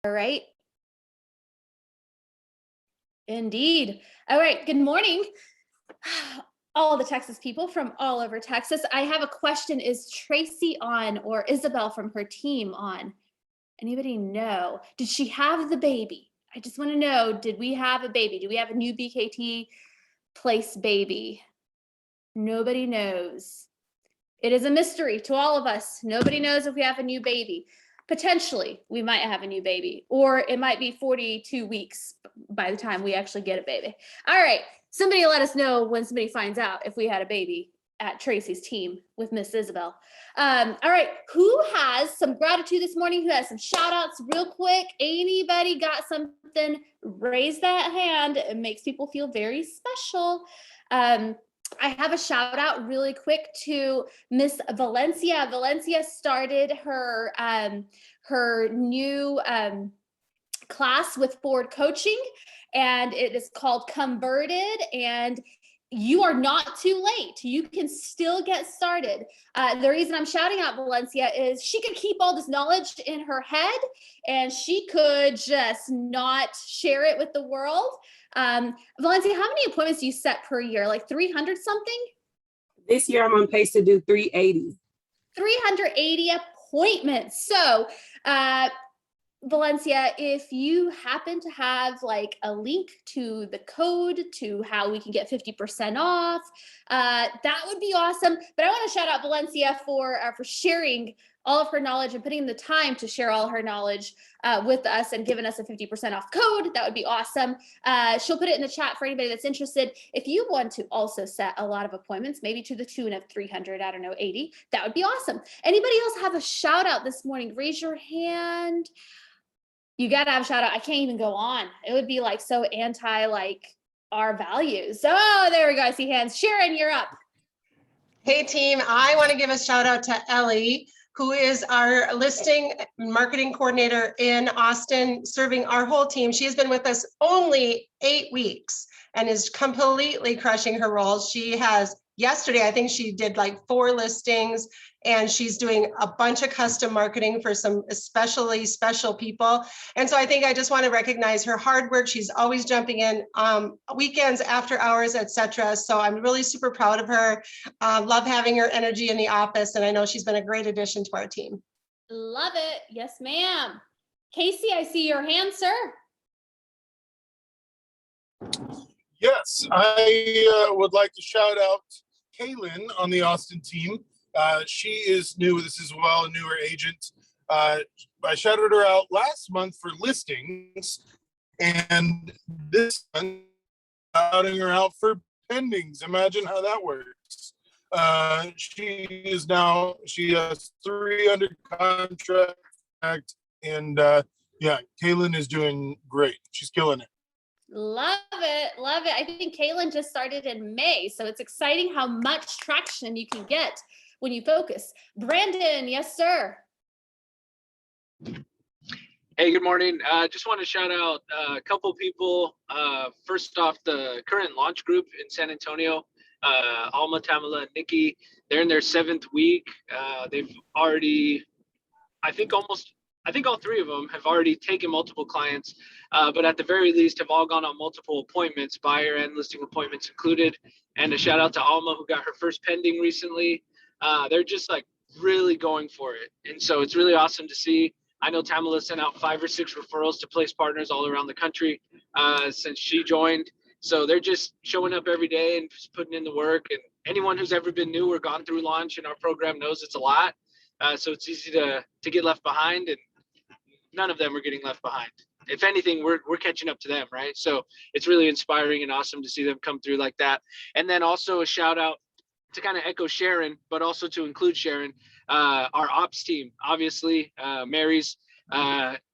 All right. Indeed. All right. Good morning, all the Texas people from all over Texas. I have a question. Is Tracy on or Isabel from her team on? Anybody know? Did she have the baby? I just want to know, did we have a baby? Do we have a new BKT place baby? Nobody knows. It is a mystery to all of us. Nobody knows if we have a new baby. Potentially, we might have a new baby, or it might be 42 weeks by the time we actually get a baby. All right, somebody let us know when somebody finds out if we had a baby at Tracy's team with Miss Isabel. All right, who has some gratitude this morning? Who has some shout outs real quick? Anybody got something? Raise that hand. It makes people feel very special. I have a shout out really quick to Miss Valencia. Valencia started her new class with Ford Coaching, and it is called Converted. And you are not too late. You can still get started. The reason I'm shouting out Valencia is she could keep all this knowledge in her head and she could just not share it with the world. Valencia, how many appointments do you set per year? Like 300 something? This year I'm on pace to do 380. 380 appointments. So, Valencia, if you happen to have like a link to the code to how we can get 50% off, that would be awesome. But I want to shout out Valencia for sharing all of her knowledge and putting in the time to share all her knowledge with us and giving us a 50% off code. That would be awesome. She'll put it in the chat for anybody that's interested. If you want to also set a lot of appointments, maybe to the tune of 300, I don't know, 80, that would be awesome. Anybody else have a shout out this morning? Raise your hand. You got to have a shout out. I can't even go on. It would be like so anti like our values. Oh, there we go. I see hands. Sharon, you're up. Hey team, I want to give a shout out to Ellie, who is our listing marketing coordinator in Austin, serving our whole team. She has been with us only 8 weeks and is completely crushing her role. She has, yesterday, I think she did like 4 listings, and she's doing a bunch of custom marketing for some especially special people. And so I think I just want to recognize her hard work. She's always jumping in weekends, after hours, etc. So I'm really super proud of her. Love having her energy in the office. And I know she's been a great addition to our team. Love it. Yes, ma'am. Casey, I see your hand, sir. Yes, I would like to shout out Kaylin on the Austin team. She is new with us as well, a newer agent. I shouted her out last month for listings, and this month, shouting her out for pendings. Imagine how that works. She has 3 under contract, and yeah, Kaylin is doing great. She's killing it. Love it. Love it. I think Kaylin just started in May, so it's exciting how much traction you can get when you focus. Brandon, yes, sir. Hey, good morning. Just want to shout out a couple people. First off, the current launch group in San Antonio, Alma, Tamala, and Nikki. They're in their 7th week. They've already, I think all 3 of them have already taken multiple clients, but at the very least have all gone on multiple appointments, buyer and listing appointments included. And a shout out to Alma, who got her first pending recently. They're just like really going for it. And so it's really awesome to see. I know Tamala sent out 5 or 6 referrals to place partners all around the country since she joined. So they're just showing up every day and just putting in the work. And anyone who's ever been new or gone through launch in our program knows it's a lot. So it's easy to get left behind, and none of them are getting left behind. If anything, we're catching up to them, right? So it's really inspiring and awesome to see them come through like that. And then also a shout out to kind of echo Sharon, but also to include Sharon, our ops team. Obviously, Mary's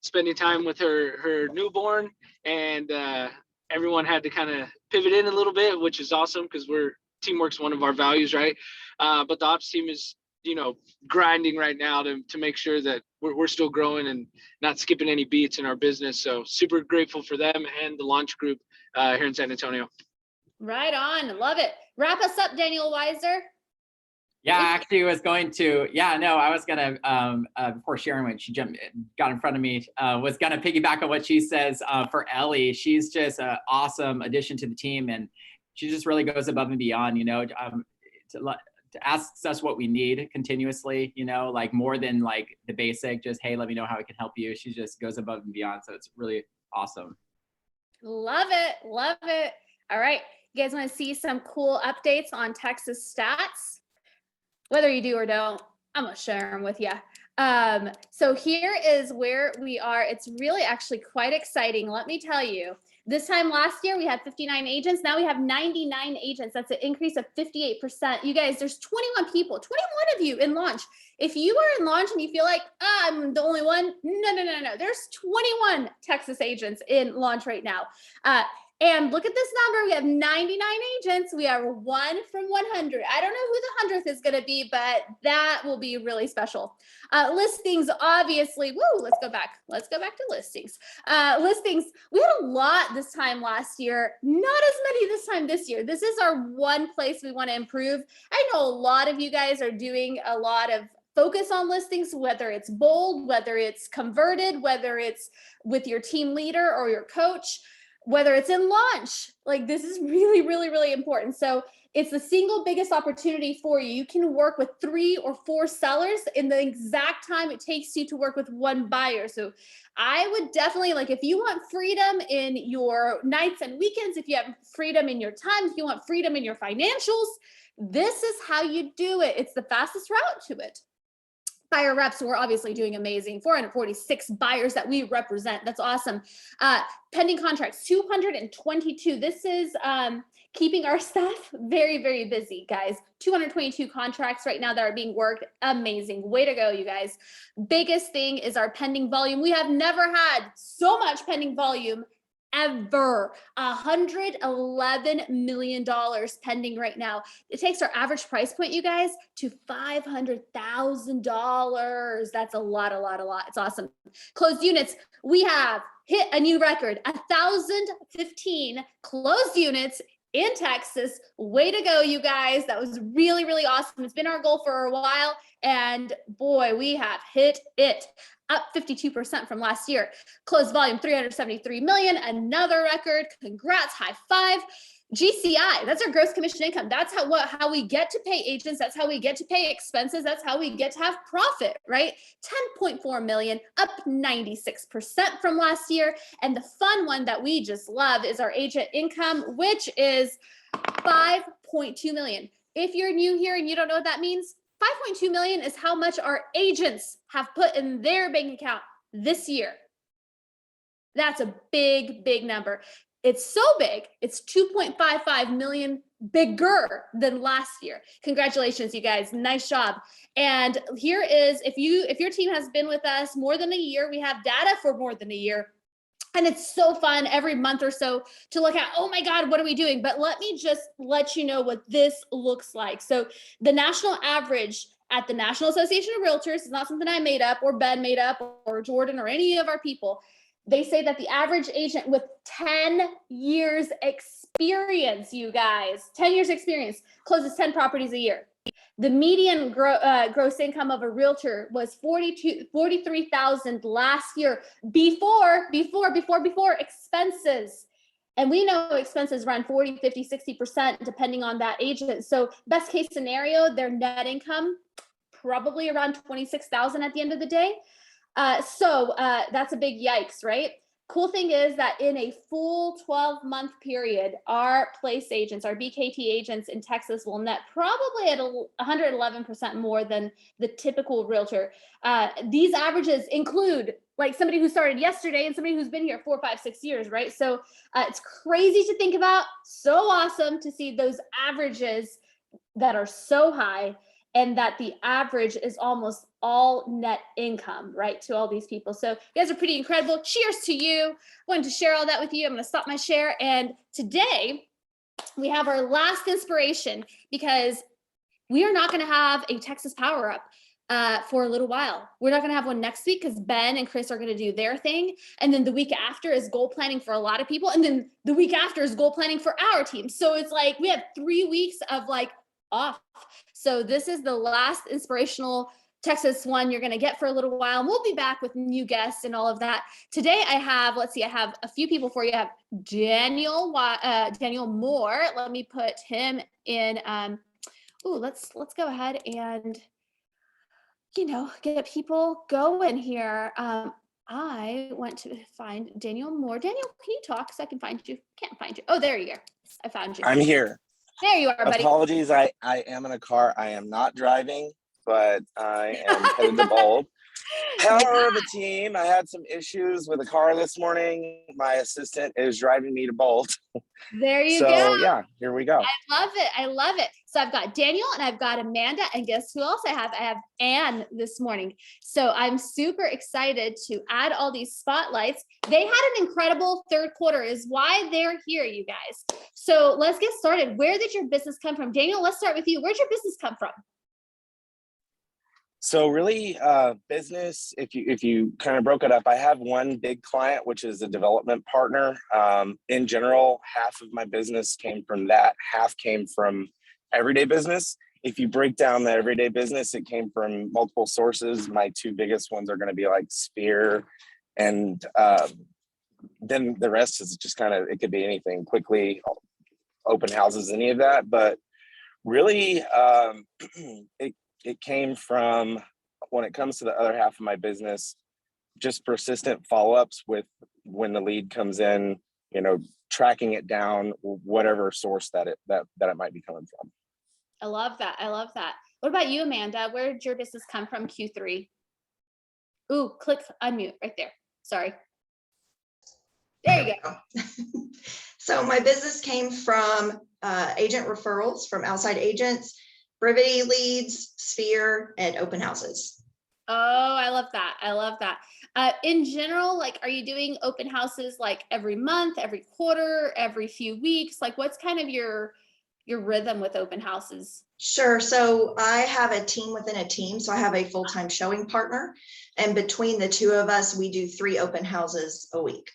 spending time with her newborn, and everyone had to kind of pivot in a little bit, which is awesome because teamwork's one of our values, right? But the ops team is, grinding right now to make sure that we're still growing and not skipping any beats in our business. So super grateful for them and the launch group here in San Antonio. Right on. Love it. Wrap us up, Daniel Weiser. Yeah, I actually was going to, I was gonna, before Sharon went, got in front of me, was gonna piggyback on what she says for Ellie. She's just an awesome addition to the team, and she just really goes above and beyond, to ask us what we need continuously, like more than like the basic, just, hey, let me know how I can help you. She just goes above and beyond. So it's really awesome. Love it. Love it. All right. You guys want to see some cool updates on Texas stats? Whether you do or don't, I'm going to share them with you. So here is where we are. It's really actually quite exciting. Let me tell you, this time last year, we had 59 agents. Now we have 99 agents. That's an increase of 58%. You guys, there's 21 people, 21 of you in launch. If you are in launch and you feel like, I'm the only one, no. There's 21 Texas agents in launch right now. And look at this number. We have 99 agents. We are 1 from 100. I don't know who the 100th is going to be, but that will be really special. Listings, obviously. Woo, let's go back. Let's go back to listings. Listings, we had a lot this time last year. Not as many this time this year. This is our one place we want to improve. I know a lot of you guys are doing a lot of focus on listings, whether it's bold, whether it's converted, whether it's with your team leader or your coach, whether it's in launch. Like, this is really, really, really important. So it's the single biggest opportunity for you. You can work with 3 or 4 sellers in the exact time it takes you to work with 1 buyer. So I would definitely, like, if you want freedom in your nights and weekends, if you have freedom in your time, if you want freedom in your financials, this is how you do it. It's the fastest route to it. Buyer reps, we're obviously doing amazing. 446 buyers that we represent. That's awesome. Pending contracts, 222. This is keeping our staff very, very busy, guys. 222 contracts right now that are being worked. Amazing. Way to go, you guys. Biggest thing is our pending volume. We have never had so much pending volume ever. $111 million pending right now. It takes our average price point, you guys, to $500,000. That's a lot. It's awesome. Closed units, we have hit a new record, 1,015 closed units in Texas. Way to go, you guys. That was really, really awesome. It's been our goal for a while, and boy, we have hit it. Up 52% from last year. Closed volume, 373 million, another record. Congrats, high five. GCI, that's our gross commission income. That's how we get to pay agents. That's how we get to pay expenses. That's how we get to have profit, right? 10.4 million, up 96% from last year. And the fun one that we just love is our agent income, which is 5.2 million. If you're new here and you don't know what that means, 5.2 million is how much our agents have put in their bank account this year. That's a big, big number. It's so big, it's 2.55 million bigger than last year. Congratulations, you guys. Nice job. And here is, if your team has been with us more than a year, we have data for more than a year. And it's so fun every month or so to look at, oh my God, what are we doing? But let me just let you know what this looks like. So the national average at the National Association of Realtors is not something I made up or Ben made up or Jordan or any of our people. They say that the average agent with 10 years experience, you guys, 10 years experience, closes 10 properties a year. The median gross income of a realtor was $43,000 last year before expenses. And we know expenses run 40, 50, 60% depending on that agent. So best case scenario, their net income, probably around 26,000 at the end of the day. So that's a big yikes, right? Cool thing is that in a full 12-month period, our place agents, our BKT agents in Texas will net probably at 111% more than the typical realtor. These averages include like somebody who started yesterday and somebody who's been here 4, 5, 6 years, right? So it's crazy to think about. So awesome to see those averages that are so high, and that the average is almost all net income, right, to all these people. So you guys are pretty incredible. Cheers to you. I wanted to share all that with you. I'm gonna stop my share. And today we have our last inspiration, because we are not gonna have a Texas Power Up for a little while. We're not gonna have one next week because Ben and Chris are gonna do their thing. And then the week after is goal planning for a lot of people. And then the week after is goal planning for our team. So it's like we have 3 weeks of like off. So this is the last inspirational Texas one you're going to get for a little while. And we'll be back with new guests and all of that. Today I have, let's see, I have a few people for you. I have Daniel Moore. Let me put him in. Let's go ahead and, get people going here. I want to find Daniel Moore. Daniel, can you talk so I can find you? Can't find you. Oh, there you are. I found you. I'm here. There you are, buddy. Apologies, I am in a car. I am not driving, but I am headed to Bold. Hello, the team. I had some issues with the car this morning. My assistant is driving me to Bold. There you So go. yeah, here we go. I love it. I love it. So I've got Daniel and I've got Amanda, and guess who else I have? I have Anne this morning. So I'm super excited to add all these spotlights. They had an incredible third quarter is why they're here, you guys. So let's get started. Where did your business come from? Daniel, let's start with you. Where'd your business come from? So really, business, if you kind of broke it up, I have one big client, which is a development partner. In general, half of my business came from that, half came from everyday business. If you break down the everyday business, it came from multiple sources. My two biggest ones are going to be like Sphere, and then the rest is just kind of, it could be anything, Quickly, open houses, any of that. But really, it came from, when it comes to the other half of my business, just persistent follow-ups with when the lead comes in, tracking it down, whatever source that it might be coming from. I love that. I love that. What about you, Amanda? Where did your business come from Q3? Ooh, click unmute right there. Sorry. There you go. So my business came from agent referrals from outside agents, Brevity leads, Sphere, and open houses. Oh, I love that. I love that. In general, like, are you doing open houses like every month, every quarter, every few weeks? Like, what's kind of your rhythm with open houses? Sure. So I have a team within a team. So I have a full-time showing partner, and between the two of us, we do 3 open houses a week.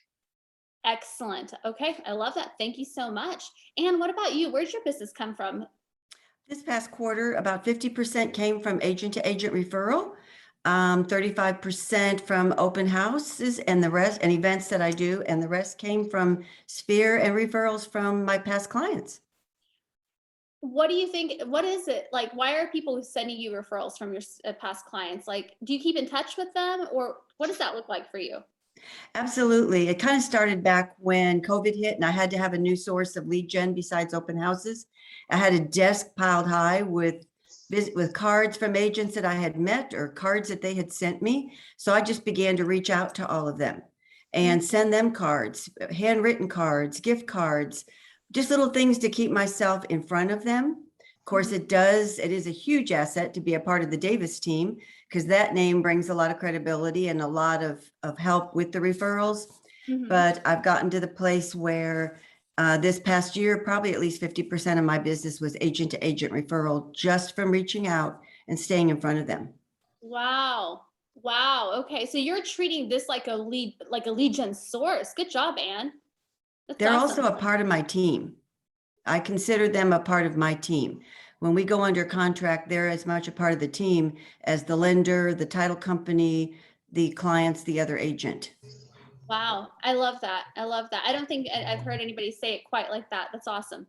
Excellent. Okay. I love that. Thank you so much. And what about you? Where's your business come from? This past quarter, about 50% came from agent to agent referral, 35% from open houses and the rest, and events that I do, and the rest came from Sphere and referrals from my past clients. What do you think? What is it like? Why are people sending you referrals from your past clients? Like, do you keep in touch with them, or what does that look like for you? Absolutely. It kind of started back when COVID hit and I had to have a new source of lead gen besides open houses. I had a desk piled high with cards from agents that I had met or cards that they had sent me. So I just began to reach out to all of them and send them cards, handwritten cards, gift cards, just little things to keep myself in front of them. Of course, it is a huge asset to be a part of the Davis team, because that name brings a lot of credibility and a lot of help with the referrals. But I've gotten to the place where this past year, probably at least 50% of my business was agent to agent referral, just from reaching out and staying in front of them. Wow. Wow. Okay. So you're treating this like a lead gen source. Good job, Anne. They're awesome. Also a part of my team. I consider them a part of my team. When we go under contract, they're as much a part of the team as the lender, the title company, the clients, the other agent. Wow. I love that. I love that. I don't think I've heard anybody say it quite like that. That's awesome.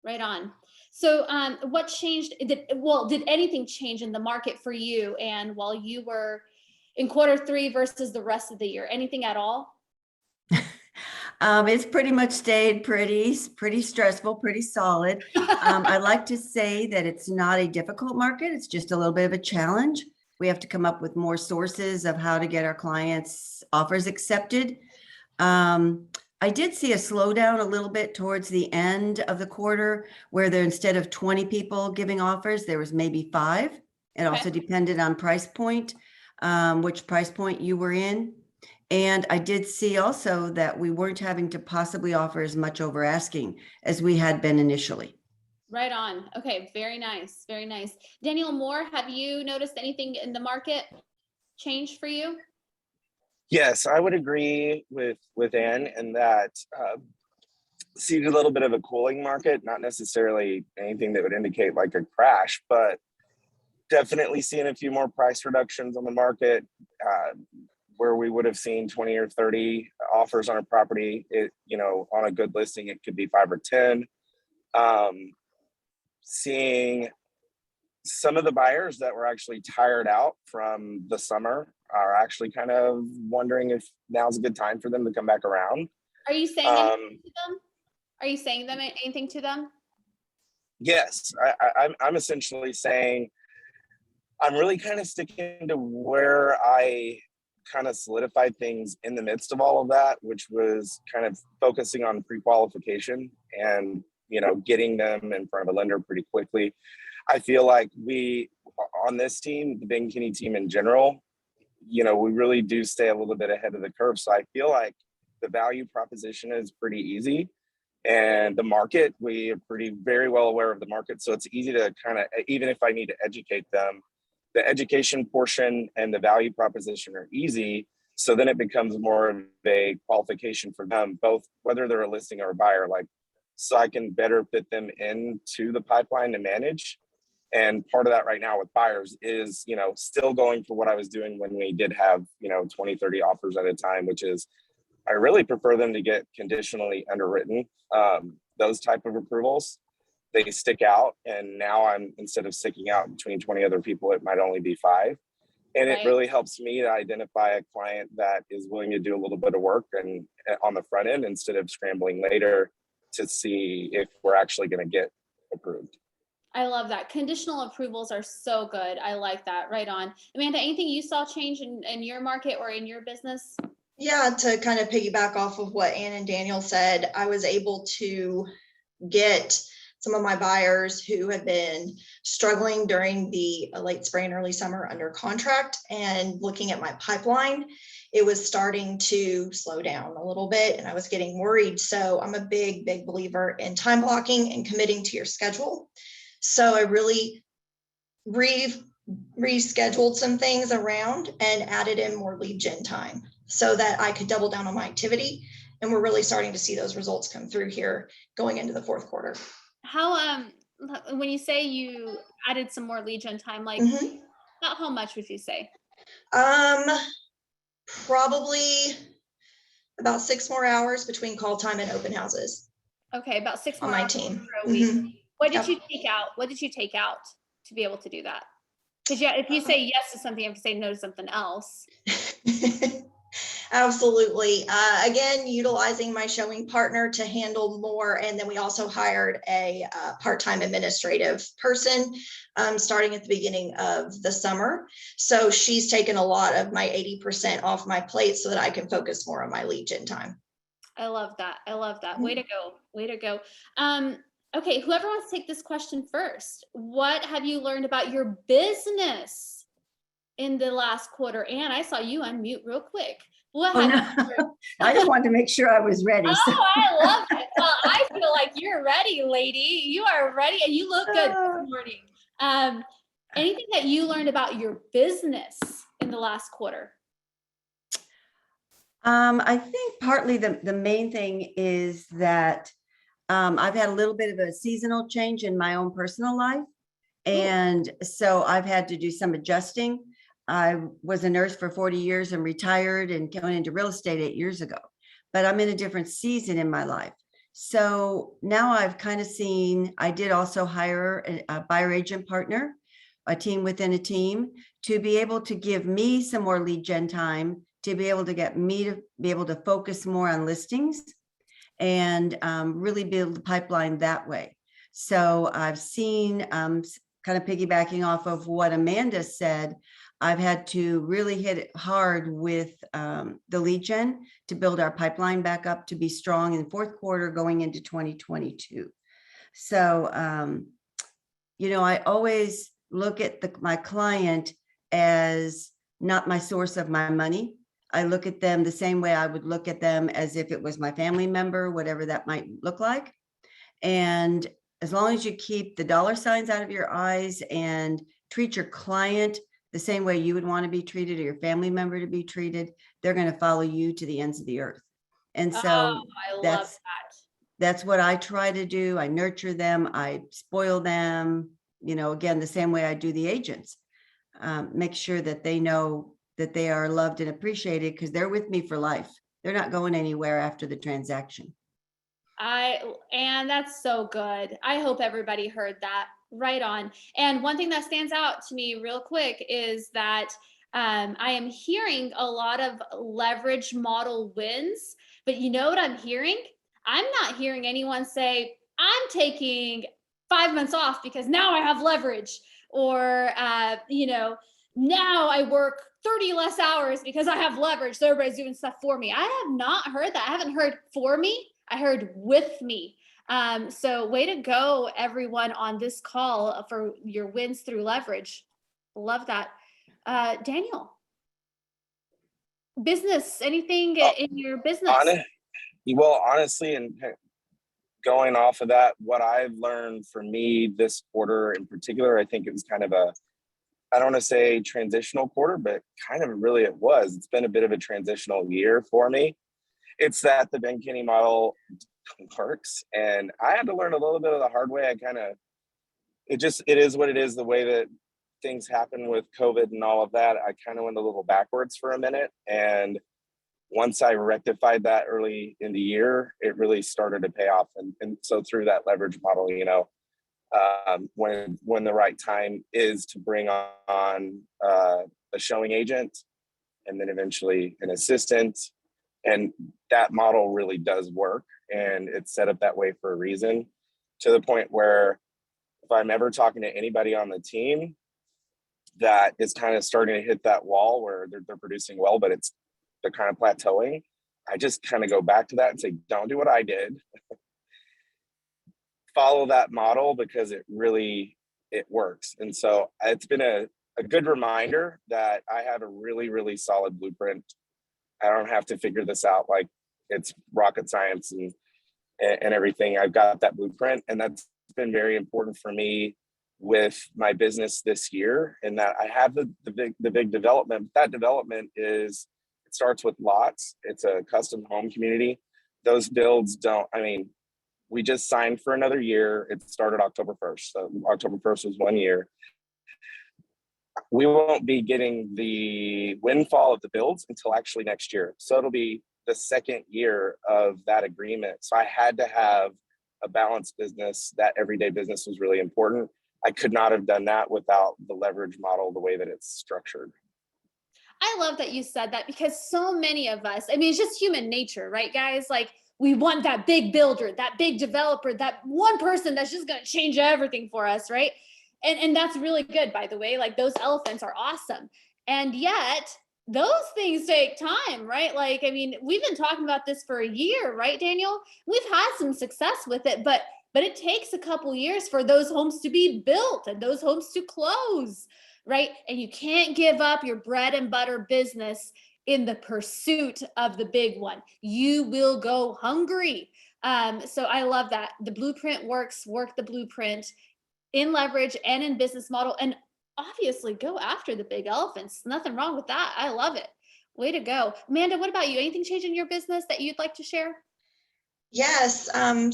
Right on. So what changed? Did anything change in the market for you? And while you were in Q3 versus the rest of the year, anything at all? It's pretty much stayed pretty stressful, pretty solid. I like to say that it's not a difficult market. It's just a little bit of a challenge. We have to come up with more sources of how to get our clients' offers accepted. I did see a slowdown a little bit towards the end of the quarter, where there, instead of 20 people giving offers, there was maybe 5. It also depended on price point, which price point you were in. And I did see also that we weren't having to possibly offer as much over asking as we had been initially. Right on. Okay. Very nice. Very nice. Daniel Moore, have you noticed anything in the market change for you? Yes, I would agree with Anne in that seen a little bit of a cooling market, not necessarily anything that would indicate like a crash, but definitely seeing a few more price reductions on the market, where we would have seen 20 or 30 offers on a property. It, you know, on a good listing, it could be 5 or 10. Seeing some of the buyers that were actually tired out from the summer are actually kind of wondering if now's a good time for them to come back around. Are you saying anything to them? Are you saying them anything to them? Yes, I'm essentially saying I'm really kind of sticking to where I kind of solidified things in the midst of all of that, which was kind of focusing on pre-qualification and, you know, getting them in front of a lender pretty quickly. I feel like we, on this team, the Big and Kinney team in general, you know, we really do stay a little bit ahead of the curve. So I feel like the value proposition is pretty easy. And the market, we are very well aware of the market. So it's easy to kind of, even if I need to educate them, the education portion and the value proposition are easy. So then it becomes more of a qualification for them, both whether they're a listing or a buyer, like, so I can better fit them into the pipeline to manage. And part of that right now with buyers is, you know, still going for what I was doing when we did have, you know, 20, 30 offers at a time, which is, I really prefer them to get conditionally underwritten. Those type of approvals, they stick out. And now I'm, instead of sticking out between 20 other people, it might only be 5. And it really helps me to identify a client that is willing to do a little bit of work and on the front end, instead of scrambling later to see if we're actually going to get approved. I love that. Conditional approvals are so good. I like that. Right on. Amanda, anything you saw change in your market or in your business? Yeah, to kind of piggyback off of what Ann and Daniel said, I was able to get some of my buyers who had been struggling during the late spring and early summer under contract, and looking at my pipeline, it was starting to slow down a little bit and I was getting worried. So I'm a big believer in time blocking and committing to your schedule. So I really rescheduled some things around and added in more lead gen time so that I could double down on my activity. And we're really starting to see those results come through here going into the fourth quarter. How, when you say you added some more lead gen time, like about how much would you say? Probably about 6 more hours between call time and open houses. Okay, about 6 more on my hours team. per week. What did you take out? What did you take out to be able to do that? Because yeah, if you say yes to something, you have to say no to something else. Absolutely. Again, utilizing my showing partner to handle more. And then we also hired a part-time administrative person starting at the beginning of the summer. So she's taken a lot of my 80% off my plate so that I can focus more on my lead gen time. I love that. I love that. Way to go. Way to go. Okay, whoever wants to take this question first. What have you learned about your business in the last quarter? Ann, I saw you unmute real quick. What I just wanted to make sure I was ready. Oh, I love it. Well, I feel like you're ready, lady. You are ready and you look good this morning. Anything that you learned about your business in the last quarter? I think partly the main thing is that I've had a little bit of a seasonal change in my own personal life. And so I've had to do some adjusting. I was a nurse for 40 years and retired and went into real estate 8 years ago, but I'm in a different season in my life. So now I've kind of seen, I did also hire a buyer agent partner, a team within a team, to be able to give me some more lead gen time, to be able to get me to be able to focus more on listings and really build the pipeline that way. So I've seen, kind of piggybacking off of what Amanda said, I've had to really hit it hard with the lead gen to build our pipeline back up to be strong in the fourth quarter going into 2022. So, you know, I always look at my client as not my source of my money. I look at them the same way I would look at them as if it was my family member, whatever that might look like. And as long as you keep the dollar signs out of your eyes and treat your client the same way you would want to be treated or your family member to be treated, they're going to follow you to the ends of the earth. And so I love that. That's what I try to do. I nurture them, I spoil them, again, the same way I do the agents. Make sure that they know that they are loved and appreciated because they're with me for life. They're not going anywhere after the transaction. And that's so good. I hope everybody heard that. Right on. And one thing that stands out to me real quick is that I am hearing a lot of leverage model wins, but you know what I'm hearing? I'm not hearing anyone say, I'm taking 5 months off because now I have leverage, or, now I work 30 less hours because I have leverage. So everybody's doing stuff for me. I have not heard that. I haven't heard for me. I heard with me. So way to go, everyone on this call for your wins through leverage. Love that. Daniel, business, anything in your business? Honestly, and going off of that, what I've learned for me this quarter in particular, I think it was kind of I don't want to say transitional quarter, but kind of really it was. It's been a bit of a transitional year for me. It's that the Ben Kinney model works. And I had to learn a little bit of the hard way. It is what it is, the way that things happen with COVID and all of that. I kind of went a little backwards for a minute. And once I rectified that early in the year, it really started to pay off. And so through that leverage model, when the right time is to bring on a showing agent and then eventually an assistant, and that model really does work, and it's set up that way for a reason, to the point where if I'm ever talking to anybody on the team that is kind of starting to hit that wall where they're producing well, but they're kind of plateauing, I just kind of go back to that and say, don't do what I did. Follow that model because it works. And so it's been a good reminder that I have a really, really solid blueprint. I don't have to figure this out like it's rocket science and everything. I've got that blueprint, and that's been very important for me with my business this year, in that I have the big development. That development it starts with lots. It's a custom home community. Those builds we just signed for another year. It started October 1st. So October 1st was 1 year. We won't be getting the windfall of the builds until actually next year. So it'll be the second year of that agreement. So I had to have a balanced business. That everyday business was really important. I could not have done that without the leverage model, the way that it's structured. I love that you said that, because so many of us, it's just human nature, right, guys? Like, we want that big builder, that big developer, that one person that's just going to change everything for us, right? And that's really good, by the way. Like, those elephants are awesome. And yet, those things take time, right? Like, we've been talking about this for a year, right, Daniel? We've had some success with it, but it takes a couple years for those homes to be built and those homes to close, right? And you can't give up your bread and butter business in the pursuit of the big one. You will go hungry. So I love that. The blueprint works, work the blueprint in leverage and in business model. And obviously go after the big elephants. Nothing wrong with that. I love it. Way to go. Amanda, what about you? Anything change in your business that you'd like to share? Yes.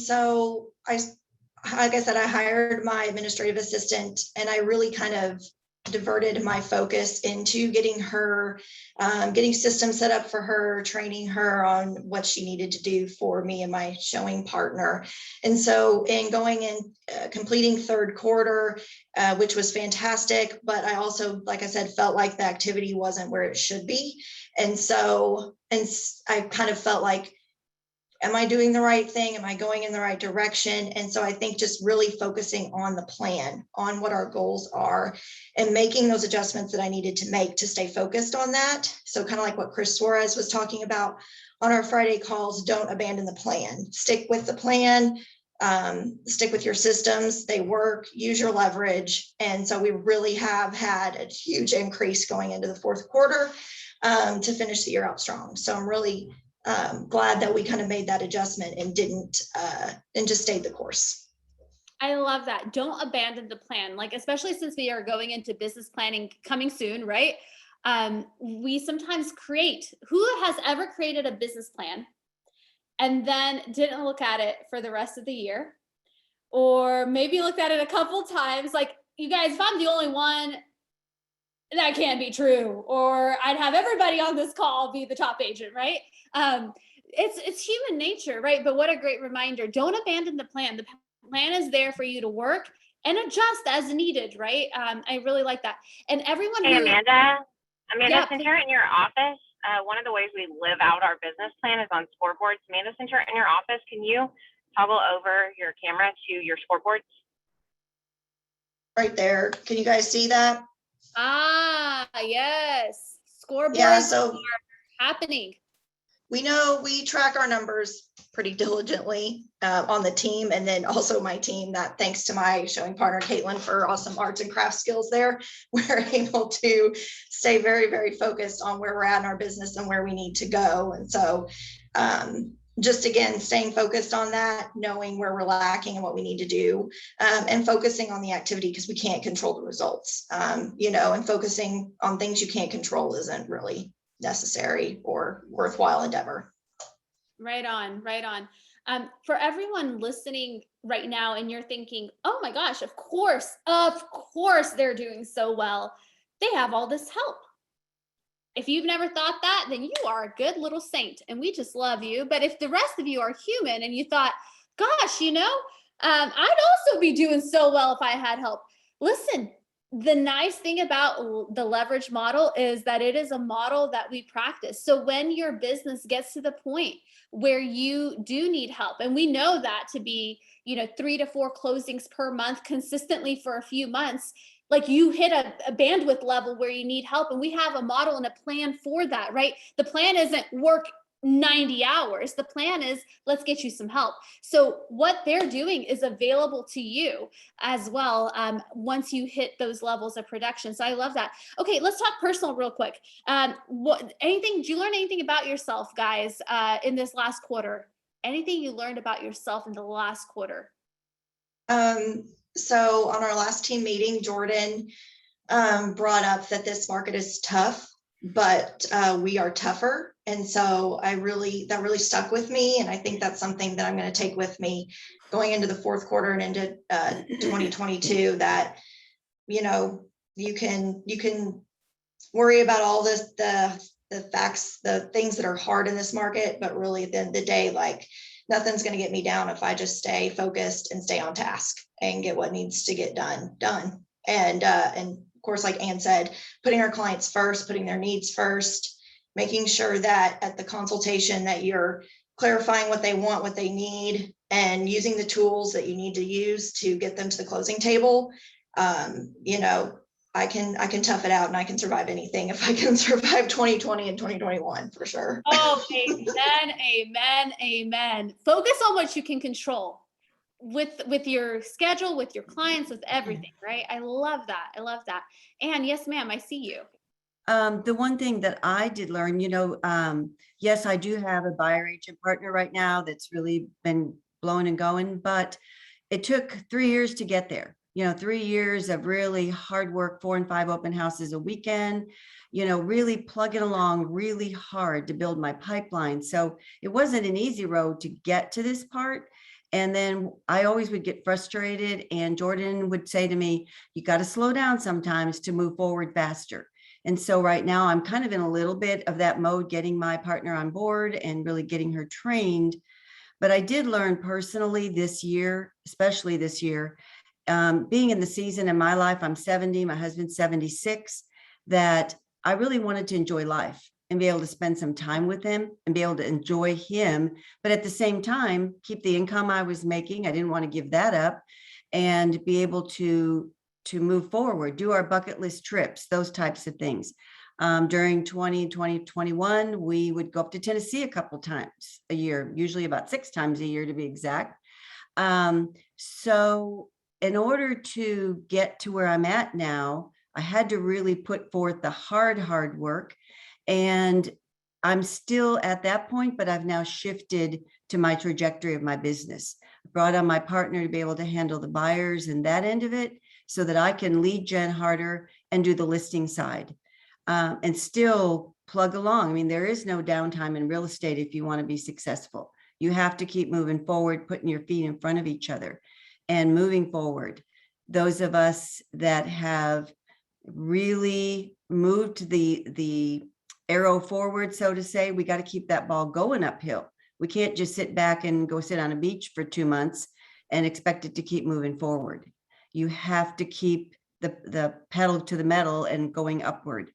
So like I said, I hired my administrative assistant, and I really kind of diverted my focus into getting her, getting systems set up for her, training her on what she needed to do for me and my showing partner. And so in going in, completing third quarter, which was fantastic, but I also, like I said, felt like the activity wasn't where it should be. And so, I kind of felt like, am I doing the right thing? Am I going in the right direction? And so I think just really focusing on the plan, on what our goals are, and making those adjustments that I needed to make to stay focused on that. So kind of like what Chris Suarez was talking about on our Friday calls, don't abandon the plan. Stick with the plan, stick with your systems. They work, use your leverage. And so we really have had a huge increase going into the fourth quarter to finish the year out strong. So I'm really glad that we kind of made that adjustment and didn't and just stayed the course. I love that. Don't abandon the plan. Like, especially since we are going into business planning coming soon, right? We sometimes who has ever created a business plan and then didn't look at it for the rest of the year, or maybe looked at it a couple times. Like, you guys, if I'm the only one, that can't be true, or I'd have everybody on this call be the top agent, right? It's human nature, right? But what a great reminder. Don't abandon the plan. The plan is there for you to work and adjust as needed, right? I really like that. And everyone Hey, who, Amanda, Yeah, since you're in your office, one of the ways we live out our business plan is on scoreboards. Amanda, since you're in your office, can you toggle over your camera to your scoreboards? Right there. Can you guys see that? yes, scoreboards Yeah, so are happening. we know we track our numbers pretty diligently on the team, and then also my team, that thanks to my showing partner Caitlin for awesome arts and craft skills there, we're able to stay very, very focused on where we're at in our business and where we need to go. And so just again, staying focused on that, knowing where we're lacking and what we need to do, and focusing on the activity, because we can't control the results, and focusing on things you can't control isn't really necessary or worthwhile endeavor. Right on, right on. For everyone listening right now, and you're thinking, oh my gosh, of course they're doing so well. They have all this help. If you've never thought that, then you are a good little saint, and we just love you. But if the rest of you are human and you thought, gosh, I'd also be doing so well if I had help. Listen, the nice thing about the leverage model is that it is a model that we practice. So when your business gets to the point where you do need help, and we know that to be, 3 to 4 closings per month consistently for a few months, like you hit a bandwidth level where you need help, and we have a model and a plan for that, right? The plan isn't work 90 hours. The plan is, let's get you some help. So what they're doing is available to you as well once you hit those levels of production. So I love that. Okay, let's talk personal real quick. Did you learn anything about yourself, guys, in this last quarter? Anything you learned about yourself in the last quarter? So on our last team meeting, Jordan brought up that this market is tough, but we are tougher. And so that really stuck with me. And I think that's something that I'm going to take with me going into the fourth quarter and into 2022, that, you can worry about all this, the facts, the things that are hard in this market, but really at the end of the day, like, nothing's going to get me down if I just stay focused and stay on task and get what needs to get done. And of course, like Ann said, putting our clients first, putting their needs first, making sure that at the consultation that you're clarifying what they want, what they need, and using the tools that you need to use to get them to the closing table. I can tough it out, and I can survive anything if I can survive 2020 and 2021 for sure. Oh, amen, amen, amen. Focus on what you can control with your schedule, with your clients, with everything, right? I love that. I love that. And yes, ma'am, I see you. The one thing that I did learn, yes, I do have a buyer agent partner right now that's really been blowing and going, but it took 3 years to get there. 3 years of really hard work, 4 and 5 open houses a weekend, really plugging along really hard to build my pipeline. So it wasn't an easy road to get to this part. And then I always would get frustrated, and Jordan would say to me, you got to slow down sometimes to move forward faster. And so right now I'm kind of in a little bit of that mode, getting my partner on board and really getting her trained. But I did learn personally this year, especially this year, being in the season in my life, I'm 70, my husband's 76, that I really wanted to enjoy life and be able to spend some time with him and be able to enjoy him. But at the same time, keep the income I was making. I didn't want to give that up, and be able to move forward, do our bucket list trips, those types of things. During 2021, we would go up to Tennessee a couple times a year, usually about 6 times a year to be exact. So in order to get to where I'm at now, I had to really put forth the hard work. And I'm still at that point, but I've now shifted to my trajectory of my business. Brought on my partner to be able to handle the buyers and that end of it, so that I can lead gen harder and do the listing side, and still plug along. I mean, there is no downtime in real estate if you want to be successful. You have to keep moving forward, putting your feet in front of each other and moving forward. Those of us that have really moved the arrow forward, so to say, we got to keep that ball going uphill. We can't just sit back and go sit on a beach for 2 months and expect it to keep moving forward. You have to keep the pedal to the metal and going upward.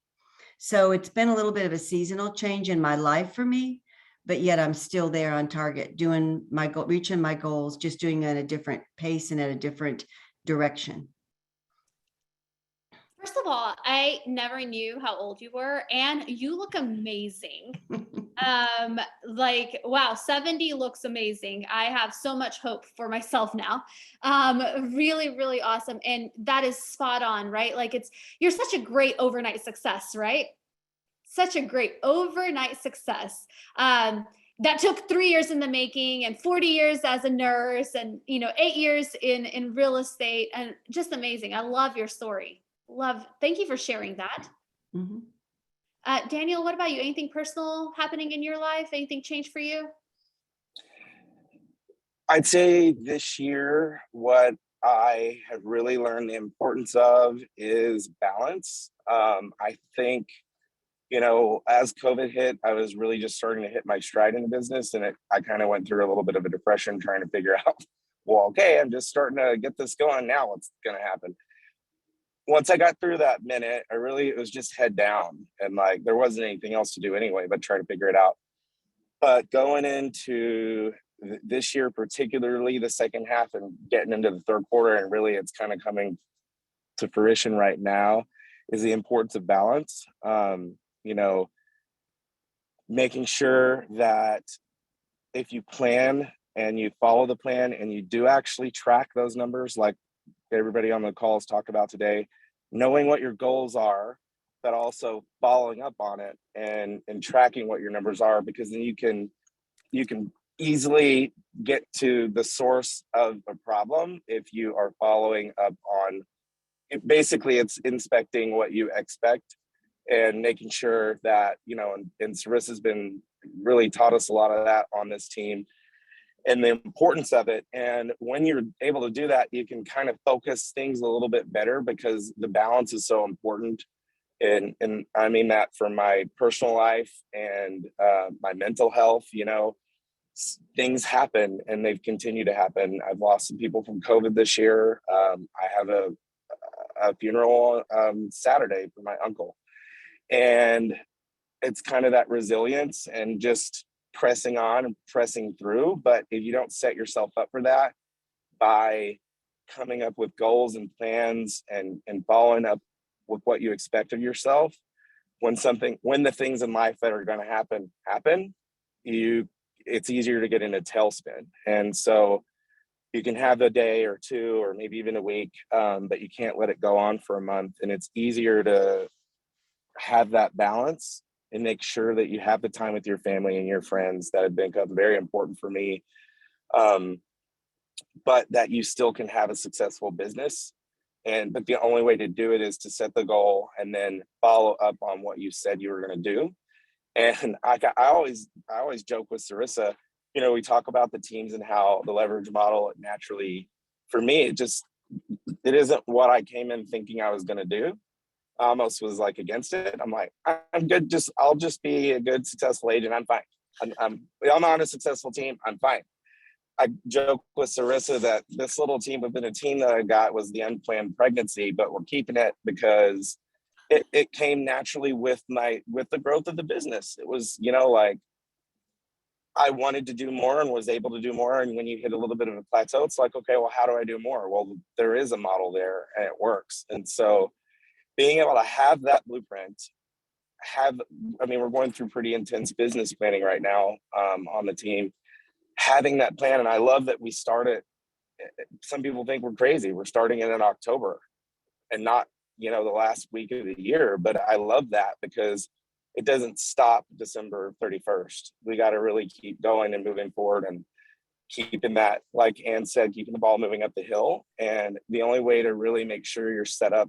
So it's been a little bit of a seasonal change in my life for me, but yet I'm still there on target, doing my goal, reaching my goals, just doing it at a different pace and at a different direction. First of all, I never knew how old you were, and you look amazing. Like, wow, 70 looks amazing. I have so much hope for myself now. Really, really awesome. And that is spot on, right? Like you're such a great overnight success, right? Such a great overnight success. That took 3 years in the making and 40 years as a nurse and, 8 years in real estate, and just amazing. I love your story. Thank you for sharing that. Mhm. Daniel, what about you? Anything personal happening in your life? Anything changed for you? I'd say this year, what I have really learned the importance of is balance. I think, as COVID hit, I was really just starting to hit my stride in the business, and I kind of went through a little bit of a depression trying to figure out, well, okay, I'm just starting to get this going now. What's going to happen? Once I got through that minute, it was just head down, and like there wasn't anything else to do anyway but try to figure it out. But going into this year, particularly the second half and getting into the third quarter, and really it's kind of coming to fruition right now, is the importance of balance. Making sure that if you plan and you follow the plan and you do actually track those numbers, like everybody on the call has talked about today, knowing what your goals are, but also following up on it and tracking what your numbers are, because then you can easily get to the source of a problem if you are following up on it. Basically, it's inspecting what you expect and making sure that, and Sarissa's been really taught us a lot of that on this team and the importance of it. And when you're able to do that, you can kind of focus things a little bit better because the balance is so important. And I mean that for my personal life and my mental health. Things happen and they've continued to happen. I've lost some people from COVID this year. I have a funeral Saturday for my uncle. And it's kind of that resilience and just pressing on and pressing through. But if you don't set yourself up for that by coming up with goals and plans and following up with what you expect of yourself, when the things in life that are going to happen, it's easier to get in a tailspin. And so you can have a day or two, or maybe even a week, but you can't let it go on for a month. And it's easier to have that balance and make sure that you have the time with your family and your friends that have become very important for me. But that you still can have a successful business. But the only way to do it is to set the goal and then follow up on what you said you were going to do. And I always joke with Sarissa, we talk about the teams and how the leverage model naturally, for me, it isn't what I came in thinking I was going to do. I almost was like against it. I'm like, I'm good. I'll just be a good, successful agent. I'm fine. I'm on a successful team. I'm fine. I joke with Sarissa that this little team within a team that I got was the unplanned pregnancy, but we're keeping it because it came naturally with the growth of the business. It was, I wanted to do more and was able to do more. And when you hit a little bit of a plateau, it's like, okay, well, how do I do more? Well, there is a model there and it works. And so being able to have that blueprint, we're going through pretty intense business planning right now on the team, having that plan. And I love that we started, some people think we're crazy. We're starting it in October and not, the last week of the year. But I love that because it doesn't stop December 31st. We got to really keep going and moving forward and keeping that, like Ann said, keeping the ball moving up the hill. And the only way to really make sure you're set up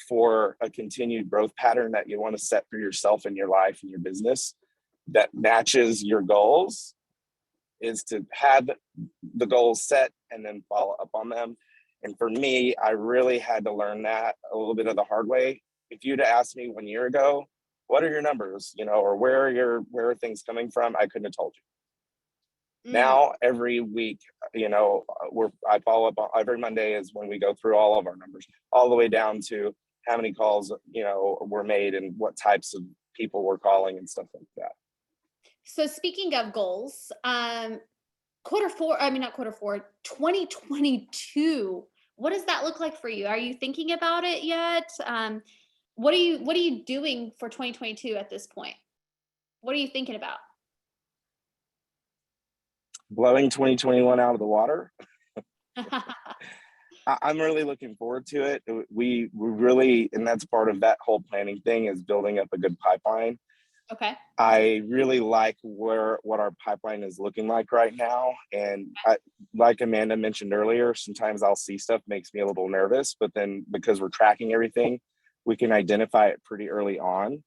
for a continued growth pattern that you want to set for yourself in your life and your business that matches your goals is to have the goals set and then follow up on them. And for me, I really had to learn that a little bit of the hard way. If you'd asked me 1 year ago, what are your numbers, or where are things coming from? I couldn't have told you. Now, every week, I follow up on every Monday is when we go through all of our numbers, all the way down to how many calls, were made and what types of people we're calling and stuff like that. So speaking of goals, quarter four, 2022, what does that look like for you? Are you thinking about it yet? What are you doing for 2022 at this point? What are you thinking about? Blowing 2021 out of the water. I'm really looking forward to it. We really, and that's part of that whole planning thing, is building up a good pipeline. Okay. I really like what our pipeline is looking like right now. And like Amanda mentioned earlier, sometimes I'll see stuff makes me a little nervous, but then because we're tracking everything, we can identify it pretty early on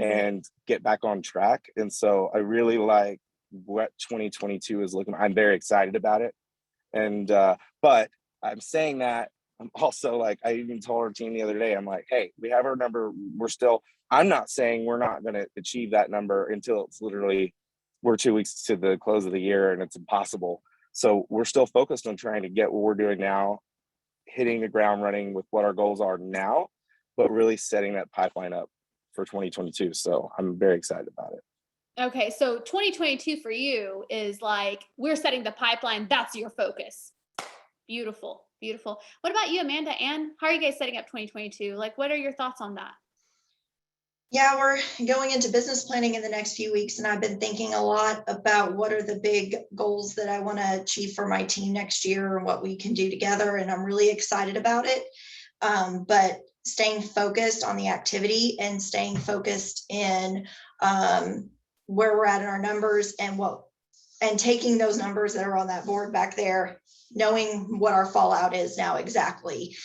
and get back on track. And so I really like what 2022 is looking. I'm very excited about it. And, but I'm saying that I'm also like, I even told our team the other day, I'm like, hey, we have our number. I'm not saying we're not going to achieve that number until it's literally, we're 2 weeks to the close of the year and it's impossible. So we're still focused on trying to get what we're doing now, hitting the ground running with what our goals are now, but really setting that pipeline up for 2022. So I'm very excited about it. Okay. So 2022 for you is like, we're setting the pipeline. That's your focus. Beautiful. Beautiful. What about you, Amanda? Ann, how are you guys setting up 2022? Like, what are your thoughts on that? Yeah, we're going into business planning in the next few weeks, and I've been thinking a lot about what are the big goals that I want to achieve for my team next year and what we can do together. And I'm really excited about it. But staying focused on the activity and staying focused in where we're at in our numbers and taking those numbers that are on that board back there, knowing what our fallout is now exactly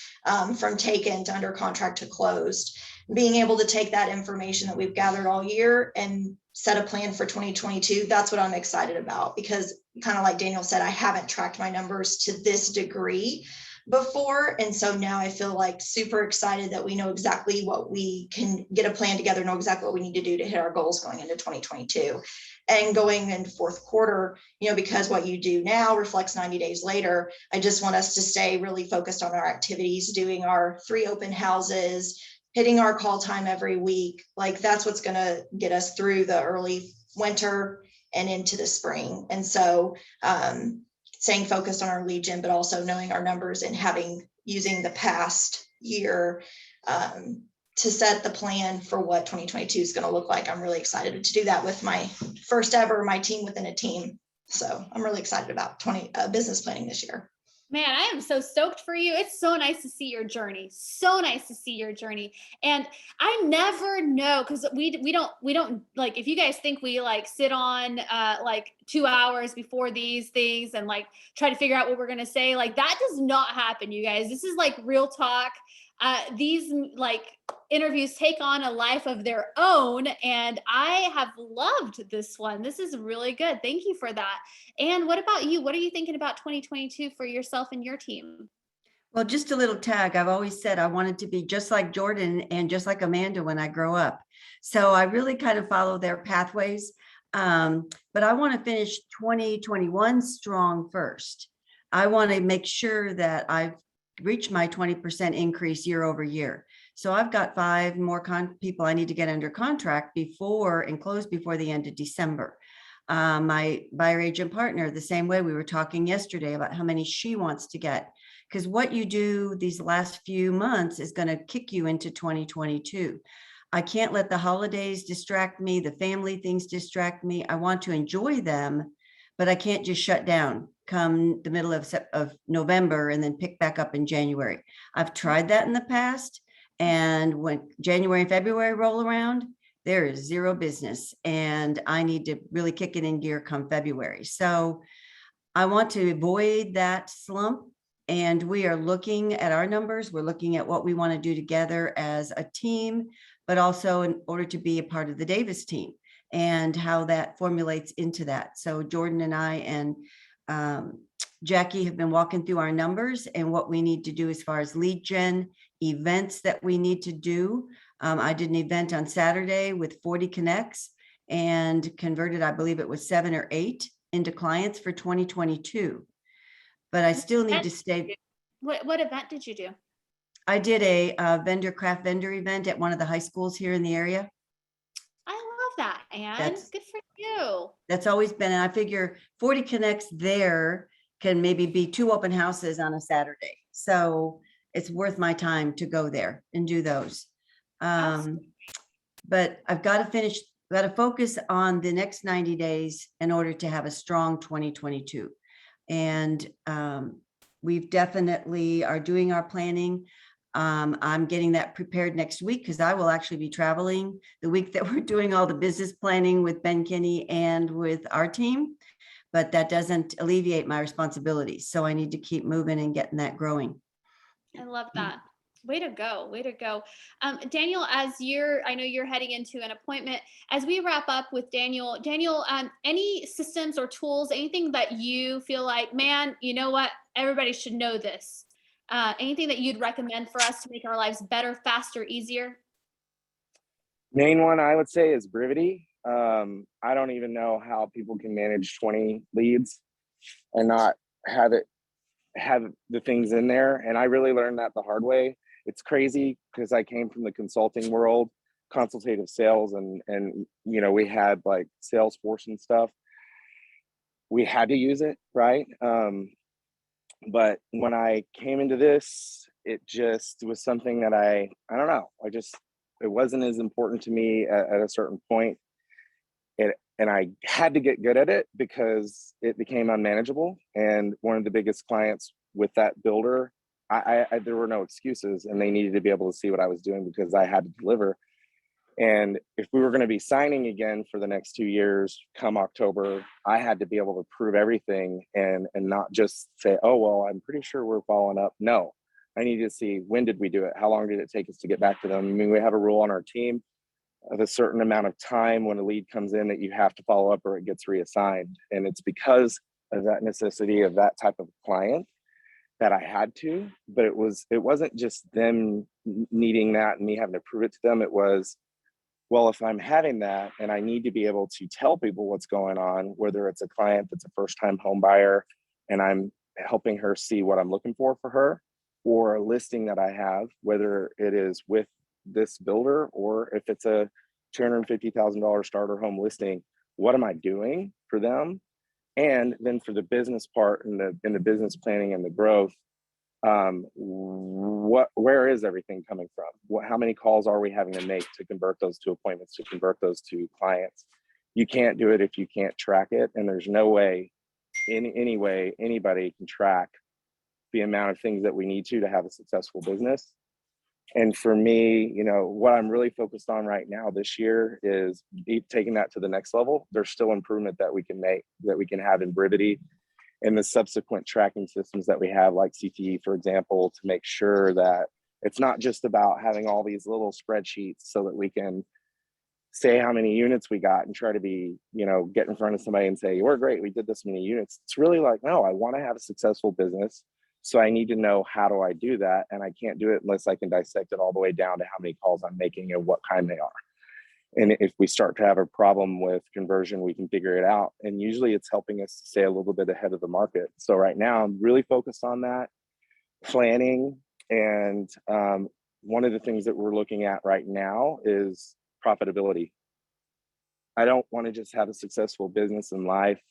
from taken to under contract to closed, being able to take that information that we've gathered all year and set a plan for 2022. That's what I'm excited about, because kind of like Daniel said, I haven't tracked my numbers to this degree before. And so now I feel like super excited that we know exactly what we can get a plan together, know exactly what we need to do to hit our goals going into 2022 and going into fourth quarter, because what you do now reflects 90 days later. I just want us to stay really focused on our activities, doing our 3 open houses, hitting our call time every week. Like that's what's going to get us through the early winter and into the spring. And so staying focused on our lead gen, but also knowing our numbers and using the past year to set the plan for what 2022 is going to look like. I'm really excited to do that with my first ever, my team within a team. So I'm really excited about business planning this year. Man, I am so stoked for you. It's so nice to see your journey. So nice to see your journey. And I never know, because we don't like, if you guys think we like sit on like 2 hours before these things and like try to figure out what we're going to say, like that does not happen, you guys. This is like real talk. These like interviews take on a life of their own, and I have loved this one. This is really good. Thank you for that. And what about you? What are you thinking about 2022 for yourself and your team? Well, just a little tag. I've always said I wanted to be just like Jordan and just like Amanda when I grow up. So I really kind of follow their pathways. But I want to finish 2021 strong first. I want to make sure that I've reached my 20% increase year over year. So I've got 5 more people I need to get under contract before and close before the end of December. My buyer agent partner, the same way. We were talking yesterday about how many she wants to get, because what you do these last few months is going to kick you into 2022. I can't let the holidays distract me, the family things distract me. I want to enjoy them, but I can't just shut down come the middle of November and then pick back up in January. I've tried that in the past. And when January and February roll around, there is zero business. And I need to really kick it in gear come February. So I want to avoid that slump. And we are looking at our numbers. We're looking at what we want to do together as a team, but also in order to be a part of the Davis team. and how that formulates into that. So Jordan and I and Jackie have been walking through our numbers and what we need to do as far as lead gen, events that we need to do. I did an event on Saturday with 40 connects and converted, I believe it was 7 or 8 into clients for 2022. But I still need to stay. What event did you do? I did a craft vendor event at one of the high schools here in the area. I love that, Anne. That's- Good for you. That's always been, and I figure 40 connects there can maybe be 2 open houses on a Saturday. So it's worth my time to go there and do those. But I've got to focus on the next 90 days in order to have a strong 2022. And we've definitely are doing our planning. I'm getting that prepared next week because I will actually be traveling the week that we're doing all the business planning with Ben Kinney and with our team. But that doesn't alleviate my responsibilities. So I need to keep moving and getting that growing. I love that. Way to go. Way to go. Daniel, I know you're heading into an appointment. As we wrap up with Daniel, any systems or tools, anything that you feel like, man, you know what? Everybody should know this. Anything that you'd recommend for us to make our lives better, faster, easier? Main one I would say is Brivity. I don't even know how people can manage 20 leads and not have the things in there. And I really learned that the hard way. It's crazy because I came from the consulting world, consultative sales, and we had like Salesforce and stuff. We had to use it, right? But when I came into this, it just was something that I don't know. It wasn't as important to me at a certain point. And I had to get good at it because it became unmanageable. And one of the biggest clients with that builder, there were no excuses, and they needed to be able to see what I was doing because I had to deliver. And if we were going to be signing again for the next 2 years, come October, I had to be able to prove everything and not just say, oh, well, I'm pretty sure we're following up. No, I needed to see, when did we do it? How long did it take us to get back to them? I mean, we have a rule on our team of a certain amount of time when a lead comes in that you have to follow up or it gets reassigned. And it's because of that necessity of that type of client that I had to, but it wasn't just them needing that and me having to prove it to them. It was, well, if I'm having that and I need to be able to tell people what's going on, whether it's a client that's a first-time home buyer and I'm helping her see what I'm looking for her, or a listing that I have, whether it is with this builder or if it's a $250,000 starter home listing, what am I doing for them? And then for the business part and the business planning and the growth, where is everything coming from? How many calls are we having to make to convert those to appointments, to convert those to clients? You can't do it if you can't track it. And there's no way, in any way, anybody can track the amount of things that we need to have a successful business. And for me, what I'm really focused on right now this year is taking that to the next level. There's still improvement that we can make, that we can have in Brivity and the subsequent tracking systems that we have, like CTE, for example, to make sure that it's not just about having all these little spreadsheets so that we can say how many units we got and try to be, get in front of somebody and say, we're great, we did this many units. It's really like, no, I want to have a successful business. So I need to know, how do I do that? And I can't do it unless I can dissect it all the way down to how many calls I'm making and what kind they are. And if we start to have a problem with conversion, we can figure it out. And usually it's helping us to stay a little bit ahead of the market. So right now I'm really focused on that, planning. And one of the things that we're looking at right now is profitability. I don't want to just have a successful business in life.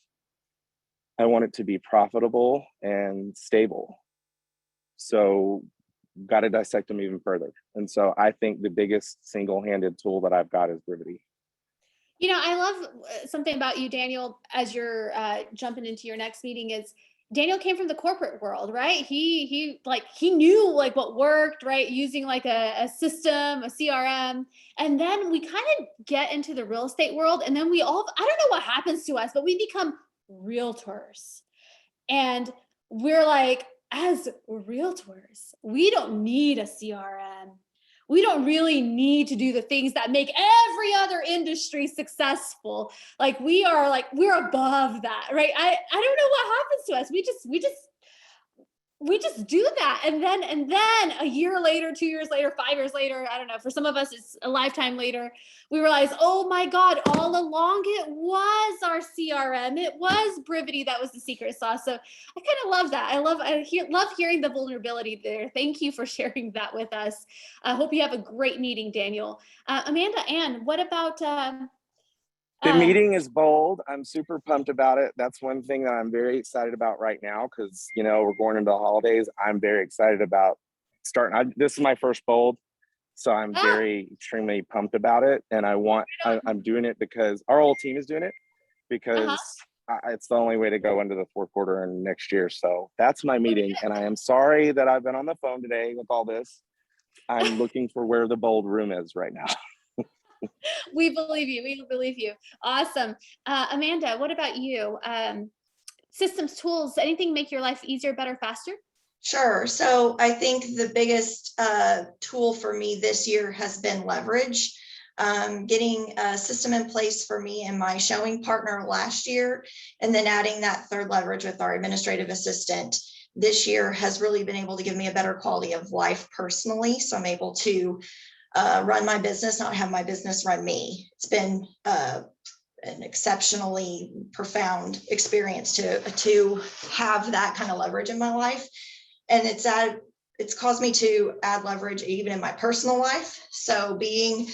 I want it to be profitable and stable. So got to dissect them even further. And so I think the biggest single-handed tool that I've got is Brivity. I love something about you, Daniel, as you're jumping into your next meeting is Daniel came from the corporate world, right? He knew like what worked, right? Using like a system, a CRM. And then we kind of get into the real estate world and then I don't know what happens to us, but we become realtors. And we're like, as realtors, we don't need a CRM. we don't really need to do the things that make every other industry successful. Like we're above that, right? I don't know what happens to us. We just do that. And then a year later, 2 years later, 5 years later, I don't know, for some of us, it's a lifetime later, we realize, oh my God, all along it was our CRM. It was Brivity that was the secret sauce. So I kind of love that. I love hearing the vulnerability there. Thank you for sharing that with us. I hope you have a great meeting, Daniel. Amanda, Ann, what about, The meeting is bold. I'm super pumped about it. That's one thing that I'm very excited about right now because, you know, we're going into the holidays. I'm very excited about starting. This is my first bold, so I'm very extremely pumped about it. And I'm doing it because our whole team is doing it because it's the only way to go into the fourth quarter and next year. So that's my meeting. And I am sorry that I've been on the phone today with all this. I'm looking for where the bold room is right now. We believe you. We believe you. Awesome. Amanda, what about you? Systems, tools, anything make your life easier, better, faster? Sure. So I think the biggest tool for me this year has been leverage. Getting a system in place for me and my showing partner last year, and then adding that third leverage with our administrative assistant this year has really been able to give me a better quality of life personally. So I'm able to run my business, not have my business run me. It's been an exceptionally profound experience to have that kind of leverage in my life. And it's caused me to add leverage even in my personal life. So being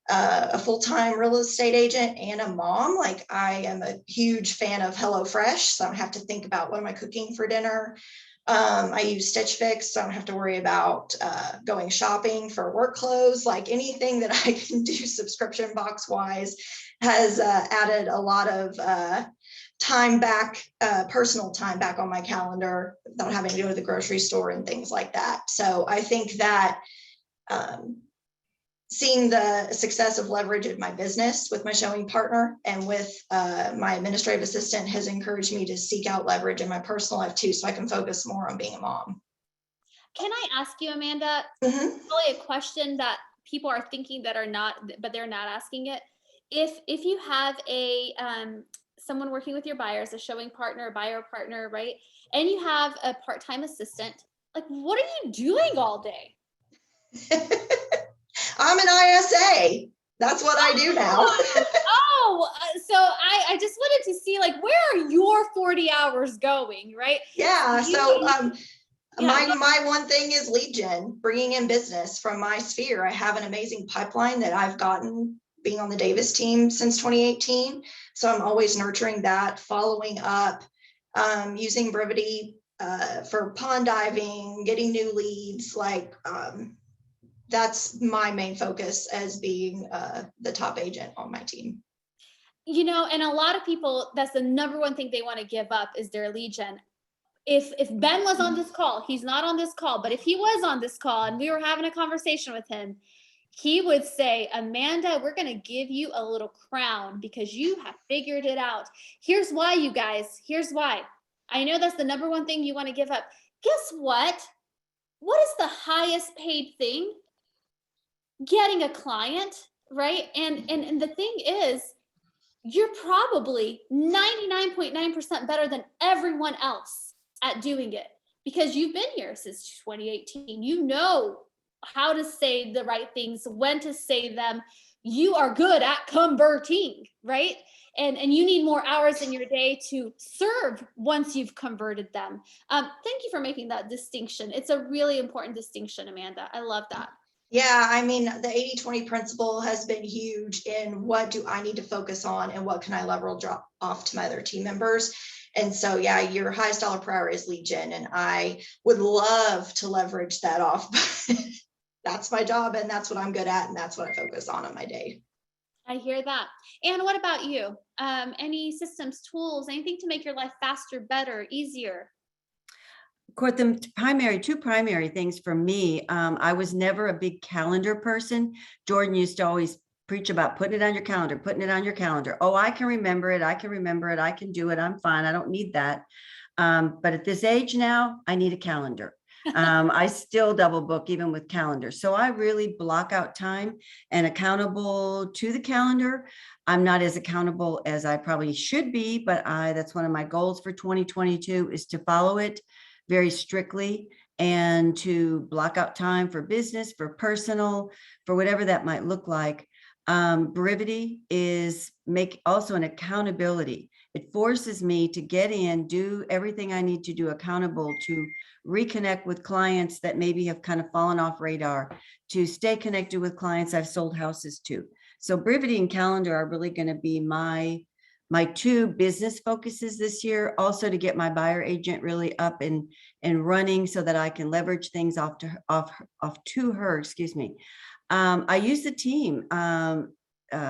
a full-time real estate agent and a mom, like I am a huge fan of HelloFresh. So I don't have to think about what am I cooking for dinner. I use Stitch Fix, so I don't have to worry about going shopping for work clothes. Like anything that I can do subscription box wise has added a lot of time back, personal time back on my calendar without having to go to the grocery store and things like that. So I think that seeing the success of leverage in my business with my showing partner and with my administrative assistant has encouraged me to seek out leverage in my personal life too, so I can focus more on being a mom. Can I ask you, Amanda, probably a question that people are thinking that are not, but they're not asking it. If you have a someone working with your buyers, a showing partner, a buyer partner, right? And you have a part-time assistant, like what are you doing all day? I'm an ISA. That's what I do now. So I just wanted to see like, where are your 40 hours going, right? Yeah, so my one thing is lead gen, bringing in business from my sphere. I have an amazing pipeline that I've gotten being on the Davis team since 2018. So I'm always nurturing that, following up, using Brivity for pond diving, getting new leads, like that's my main focus as being the top agent on my team. You know, and a lot of people, that's the number one thing they want to give up is their lead gen. If Ben was on this call, he's not on this call, but if he was on this call and we were having a conversation with him, he would say, Amanda, we're going to give you a little crown because you have figured it out. Here's why, you guys. Here's why. I know that's the number one thing you want to give up. Guess what? What is the highest paid thing? Getting a client, right? And the thing is, you're probably 99.9% better than everyone else at doing it because you've been here since 2018. You know how to say the right things, when to say them. You are good at converting, right? And you need more hours in your day to serve once you've converted them. Thank you for making that distinction. It's a really important distinction, Amanda. I love that. Yeah, I mean, the 80-20 principle has been huge in what do I need to focus on and what can I leverage off to my other team members. And so, yeah, your highest dollar per hour is lead gen, and I would love to leverage that off. That's my job, and that's what I'm good at, and that's what I focus on my day. I hear that. And what about you? Any systems, tools, anything to make your life faster, better, easier? Court, the two primary things for me, I was never a big calendar person. Jordan used to always preach about putting it on your calendar, putting it on your calendar. Oh, I can remember it. I can remember it. I can do it. I'm fine. I don't need that. But at this age now, I need a calendar. I still double book even with calendar. So I really block out time and accountable to the calendar. I'm not as accountable as I probably should be, but that's one of my goals for 2022 is to follow it very strictly and to block out time for business, for personal, for whatever that might look like. Brevity is also an accountability. It forces me to get in, do everything I need to do, accountable to reconnect with clients that maybe have kind of fallen off radar, to stay connected with clients I've sold houses to. So brevity and calendar are really going to be my two business focuses this year. Also to get my buyer agent really up and running so that I can leverage things off to her. Excuse me. I use the team,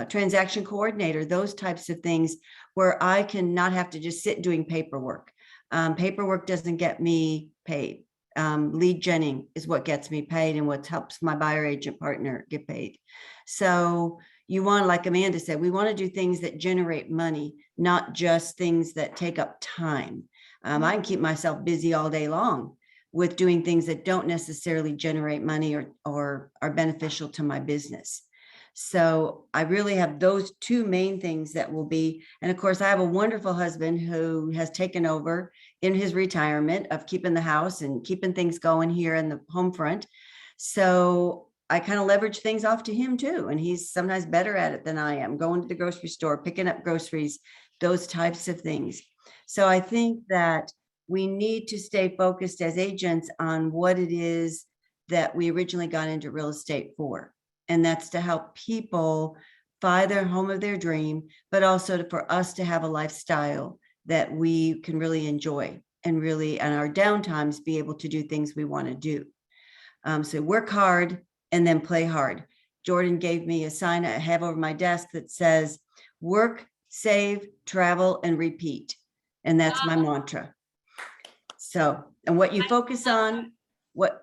transaction coordinator, those types of things where I can not have to just sit doing paperwork. Paperwork doesn't get me paid. Lead genning is what gets me paid and what helps my buyer agent partner get paid. So you want, like Amanda said, we want to do things that generate money, not just things that take up time. I can keep myself busy all day long with doing things that don't necessarily generate money or are beneficial to my business. So I really have those two main things that will be, and of course I have a wonderful husband who has taken over in his retirement of keeping the house and keeping things going here in the home front. So I kind of leverage things off to him too. And he's sometimes better at it than I am, going to the grocery store, picking up groceries, those types of things. So I think that we need to stay focused as agents on what it is that we originally got into real estate for. And that's to help people buy their home of their dream, but also for us to have a lifestyle that we can really enjoy and really, on our downtimes, be able to do things we want to do. So work hard and then play hard. Jordan gave me a sign I have over my desk that says, work, save, travel, and repeat. And that's my mantra. So, and what you focus on,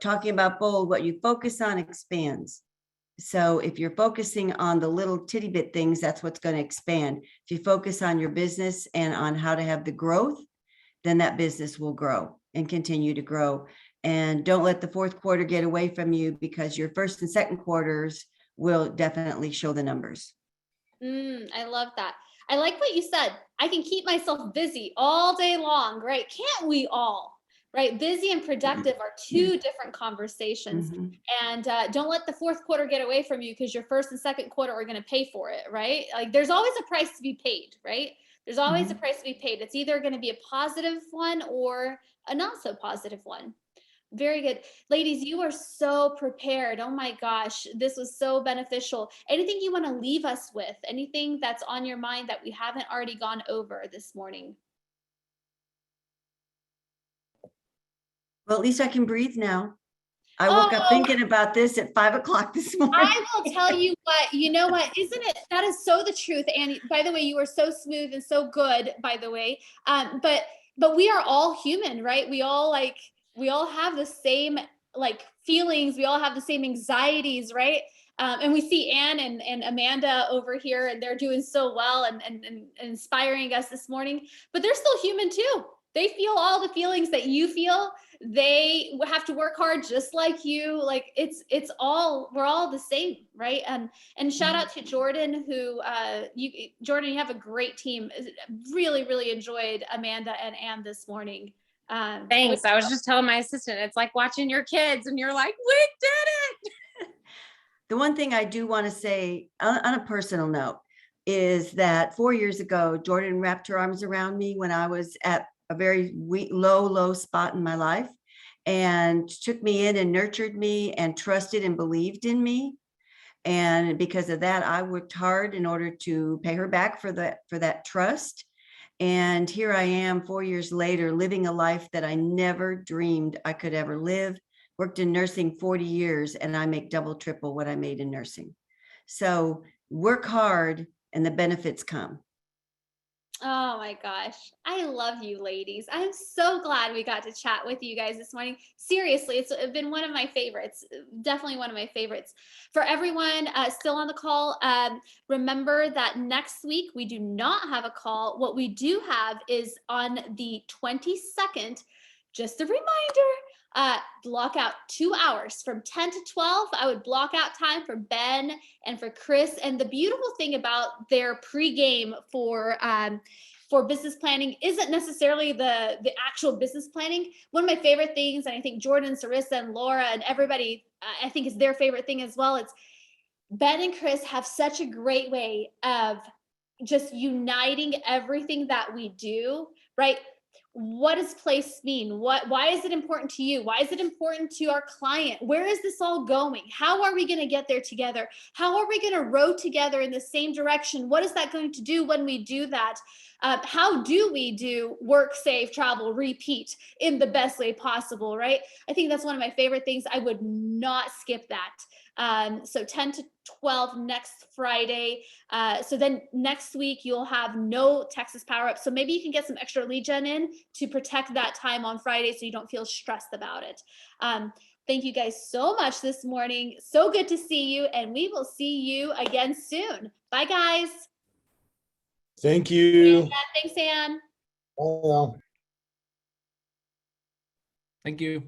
talking about bold, what you focus on expands. So if you're focusing on the little titty bit things, that's what's going to expand. If you focus on your business and on how to have the growth, then that business will grow and continue to grow. And don't let the fourth quarter get away from you, because your first and second quarters will definitely show the numbers. I love that. I like what you said. I can keep myself busy all day long, right? Can't we all? Right? Busy and productive are two different conversations. And don't let the fourth quarter get away from you, because your first and second quarter are going to pay for it, right? Like there's always a price to be paid, right? There's always a price to be paid. It's either going to be a positive one or a not so positive one. Very good. Ladies, you are so prepared. Oh my gosh, this was so beneficial. Anything you want to leave us with? Anything that's on your mind that we haven't already gone over this morning? Well, at least I can breathe now. I woke up thinking about this at 5 o'clock this morning. I will tell you what, you know what, isn't it? That is so the truth. Annie, by the way, you are so smooth and so good, by the way. But we are all human, right? We all have the same feelings. We all have the same anxieties, right? And we see Anne and Amanda over here, and they're doing so well and inspiring us this morning, but they're still human too. They feel all the feelings that you feel. They have to work hard just like you. Like we're all the same, right? And shout out to Jordan, Jordan, you have a great team. Really, really enjoyed Amanda and Anne this morning. Thanks. I was just telling my assistant, it's like watching your kids and you're like, we did it. The one thing I do want to say on a personal note is that 4 years ago, Jordan wrapped her arms around me when I was at a very low spot in my life, and took me in and nurtured me and trusted and believed in me. And because of that, I worked hard in order to pay her back for that trust. And here I am 4 years later, living a life that I never dreamed I could ever live. Worked in nursing 40 years, and I make double, triple what I made in nursing. So work hard and the benefits come. Oh my gosh. I love you ladies. I'm so glad we got to chat with you guys this morning. Seriously, it's been one of my favorites. Definitely one of my favorites. For everyone still on the call, remember that next week we do not have a call. What we do have is on the 22nd, just a reminder, block out 2 hours from 10 to 12. I would block out time for Ben and for Chris. And the beautiful thing about their pregame for business planning isn't necessarily the actual business planning. One of my favorite things, and I think Jordan, Sarissa, and Laura, and everybody, I think is their favorite thing as well. It's Ben and Chris have such a great way of just uniting everything that we do, right? What does place mean? Why is it important to you? Why is it important to our client? Where is this all going? How are we going to get there together? How are we going to row together in the same direction? What is that going to do when we do that? How do we do work, save, travel, repeat in the best way possible, right? I think that's one of my favorite things. I would not skip that. So 10 to 12 next Friday. So then next week you'll have no Texas Power Up. So maybe you can get some extra lead gen in to protect that time on Friday so you don't feel stressed about it. Thank you guys so much this morning. So good to see you, and we will see you again soon. Bye, guys. Thank you. Thanks, Ann. Bye. Thank you.